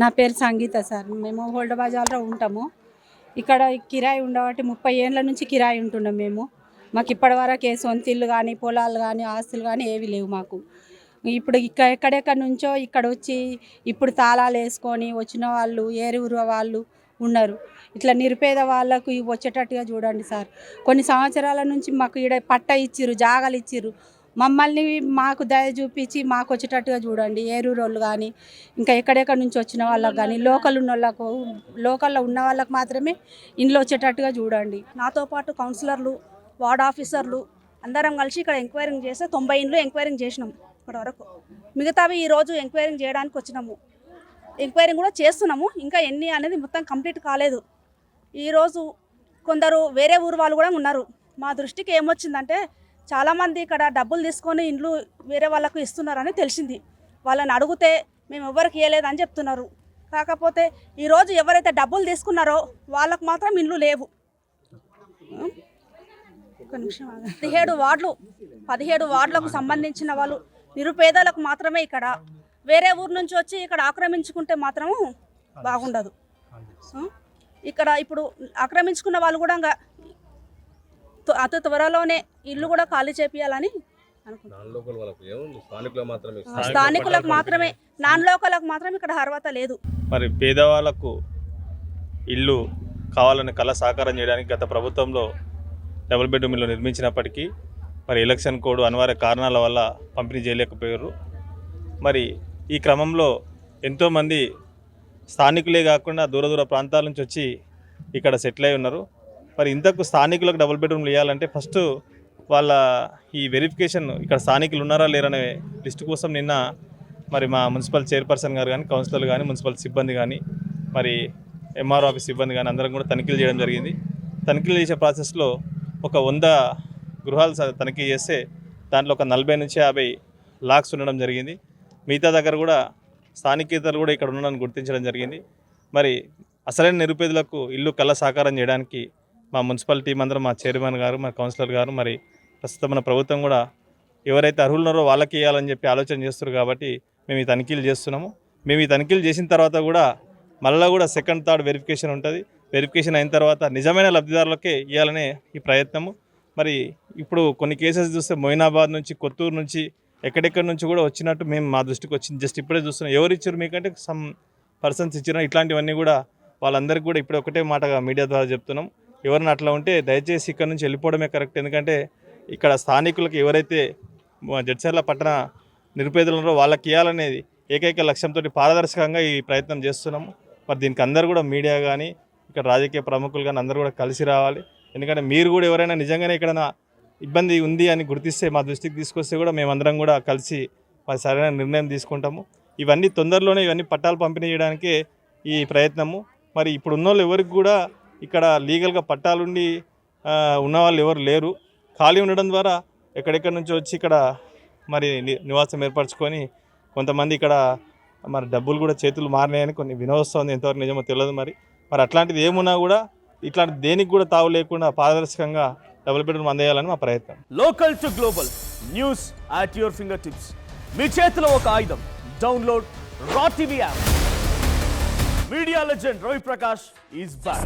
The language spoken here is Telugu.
నా పేరు సంగీత సార్. మేము హోల్డ్ బజార్లో ఉంటాము. ఇక్కడ కిరాయి ఉండబట్టి 30 ఏళ్ళ నుంచి కిరాయి ఉంటున్నాం మేము. మాకు ఇప్పటివరకు సొంత ఇల్లు కానీ పొలాలు కానీ ఆస్తులు కానీ ఏవి లేవు మాకు. ఇప్పుడు ఎక్కడెక్కడి నుంచో ఇక్కడ వచ్చి ఇప్పుడు తాళాలు వేసుకొని వచ్చిన వాళ్ళు ఏరువురు వాళ్ళు ఉన్నారు. ఇట్లా నిరుపేద వాళ్ళకు వచ్చేటట్టుగా చూడండి సార్. కొన్ని సంవత్సరాల నుంచి మాకు ఇక్కడ పట్ట ఇచ్చిర్రు, జాగాలు ఇచ్చిర్రు. మమ్మల్ని మాకు దయ చూపించి మాకు వచ్చేటట్టుగా చూడండి. ఏరూరు వాళ్ళు కానీ ఇంకా ఎక్కడెక్కడి నుంచి వచ్చిన వాళ్ళకు కానీ లోకల్లో ఉన్న వాళ్ళకు మాత్రమే ఇంట్లో వచ్చేటట్టుగా చూడండి. నాతో పాటు కౌన్సిలర్లు, వార్డ్ ఆఫీసర్లు అందరం కలిసి ఇక్కడ ఎంక్వైరింగ్ చేస్తే 90 ఇండ్లు ఎంక్వైరింగ్ చేసినాం ఇప్పటివరకు. మిగతావి ఈరోజు ఎంక్వైరింగ్ చేయడానికి వచ్చినాము. ఎంక్వైరింగ్ కూడా చేస్తున్నాము. ఇంకా ఎన్ని అనేది మొత్తం కంప్లీట్ కాలేదు. ఈరోజు కొందరు వేరే ఊరు వాళ్ళు కూడా ఉన్నారు. మా దృష్టికి ఏమొచ్చిందంటే చాలామంది ఇక్కడ డబ్బులు తీసుకొని ఇండ్లు వేరే వాళ్ళకు ఇస్తున్నారని తెలిసింది. వాళ్ళని అడిగితే మేము ఎవరికి ఇవ్వలేదని చెప్తున్నారు. కాకపోతే ఈరోజు ఎవరైతే డబ్బులు తీసుకున్నారో వాళ్ళకు మాత్రం ఇండ్లు లేవు. 17 వార్డులకు సంబంధించిన వాళ్ళు నిరుపేదలకు మాత్రమే ఇక్కడ. వేరే ఊరు నుంచి వచ్చి ఇక్కడ ఆక్రమించుకుంటే మాత్రము బాగుండదు. ఇక్కడ ఇప్పుడు ఆక్రమించుకున్న వాళ్ళు కూడా అతి త్వరలోనే ఇల్లు కూడా ఖాళీ చేపియాలని స్థానికులకు మాత్రమే, నాన్ లోకలకు మాత్రం ఇక్కడ అర్హత లేదు. మరి పేదవాళ్లకు ఇల్లు కావాలని కళ సాకారం చేయడానికి గత ప్రభుత్వంలో డబుల్ బెడ్రూమ్ ఇల్లు నిర్మించినప్పటికీ మరి ఎలక్షన్ కోడ్ అనివార్య కారణాల వల్ల పంపిణీ చేయలేకపోయారు. మరి ఈ క్రమంలో ఎంతోమంది స్థానికులే కాకుండా దూర ప్రాంతాల నుంచి వచ్చి ఇక్కడ సెటిల్ అయి ఉన్నారు. మరి ఇంతకు స్థానికులకు డబుల్ బెడ్రూమ్లు ఇవ్వాలంటే ఫస్ట్ వాళ్ళ ఈ వెరిఫికేషన్ ఇక్కడ స్థానికులు ఉన్నారా లేరనే లిస్టు కోసం నిన్న మరి మా మున్సిపల్ చైర్పర్సన్ గారు కానీ కౌన్సిలర్లు కానీ మున్సిపల్ సిబ్బంది కానీ మరి ఎంఆర్ఓ ఆఫీస్ సిబ్బంది కానీ అందరం కూడా తనిఖీలు చేయడం జరిగింది. తనిఖీలు చేసే ప్రాసెస్లో ఒక 100 గృహాలు తనిఖీ చేస్తే దాంట్లో ఒక 40 నుంచి 50 లాక్స్ ఉండడం జరిగింది. మిగతా దగ్గర కూడా స్థానికేతరులు కూడా ఇక్కడ ఉండడానికి గుర్తించడం జరిగింది. మరి అసలైన నిరుపేదలకు ఇల్లు కళ సాకారం చేయడానికి మా మున్సిపల్ టీం అందరం, మా చైర్మన్ గారు, మా కౌన్సిలర్ గారు, మరి ప్రస్తుతం మన ప్రభుత్వం కూడా ఎవరైతే అర్హులు ఉన్నారో వాళ్ళకి ఇవ్వాలని చెప్పి ఆలోచన చేస్తారు. కాబట్టి మేము ఈ తనిఖీలు చేస్తున్నాము. మేము ఈ తనిఖీలు చేసిన తర్వాత కూడా మళ్ళీ కూడా సెకండ్ థర్డ్ వెరిఫికేషన్ ఉంటుంది. వెరిఫికేషన్ అయిన తర్వాత నిజమైన లబ్ధిదారులకే ఇవ్వాలనే ఈ ప్రయత్నము. మరి ఇప్పుడు కొన్ని కేసెస్ చూస్తే మొయినాబాద్ నుంచి, కొత్తూరు నుంచి, ఎక్కడెక్కడి నుంచి కూడా వచ్చినట్టు మేము మా దృష్టికి వచ్చింది. జస్ట్ ఇప్పుడే చూస్తున్నాం. ఎవరు ఇచ్చారు మీకంటే సమ్ పర్సన్స్ ఇచ్చిన ఇట్లాంటివన్నీ కూడా వాళ్ళందరికీ కూడా ఇప్పుడు ఒకటే మాటగా మీడియా ద్వారా చెప్తున్నాం. ఎవరైనా అట్లా ఉంటే దయచేసి ఇక్కడ నుంచి వెళ్ళిపోవడమే కరెక్ట్. ఎందుకంటే ఇక్కడ స్థానికులకు ఎవరైతే జడ్చర్ల పట్టణ నిరుపేదలు ఉన్నారో వాళ్ళకి ఇవ్వాలనేది ఏకైక లక్ష్యంతో పారదర్శకంగా ఈ ప్రయత్నం చేస్తున్నాము. మరి దీనికి అందరూ కూడా మీడియా కానీ ఇక్కడ రాజకీయ ప్రముఖులు కానీ అందరూ కూడా కలిసి రావాలి. ఎందుకంటే మీరు కూడా ఎవరైనా నిజంగానే ఇక్కడ ఇబ్బంది ఉంది అని గుర్తిస్తే మా దృష్టికి తీసుకొస్తే కూడా మేమందరం కూడా కలిసి మరి సరైన నిర్ణయం తీసుకుంటాము. ఇవన్నీ తొందరలోనే ఇవన్నీ పట్టాలు పంపిణీ చేయడానికే ఈ ప్రయత్నము. మరి ఇప్పుడు ఉన్నోళ్ళు ఎవరికి కూడా ఇక్కడ లీగల్గా పట్టాలుండి ఉన్నవాళ్ళు ఎవరు లేరు. ఖాళీ ఉండడం ద్వారా ఎక్కడెక్కడి నుంచి వచ్చి ఇక్కడ మరి నివాసం ఏర్పరచుకొని కొంతమంది ఇక్కడ మరి డబ్బులు కూడా చేతులు మారినాయని కొన్ని వినవస్తుంది. ఎంతవరకు నిజమో తెలియదు. మరి అట్లాంటిది ఏమున్నా కూడా ఇట్లాంటి దేనికి కూడా తావు లేకుండా పారదర్శకంగా డబుల్ బెడ్రూమ్ అందేయాలని మా ప్రయత్నం. Local to global news at your finger tips. మీ చేతిలో ఒక ఆయుధం. Download Raw TV app. Media legend Ravi Prakash is back.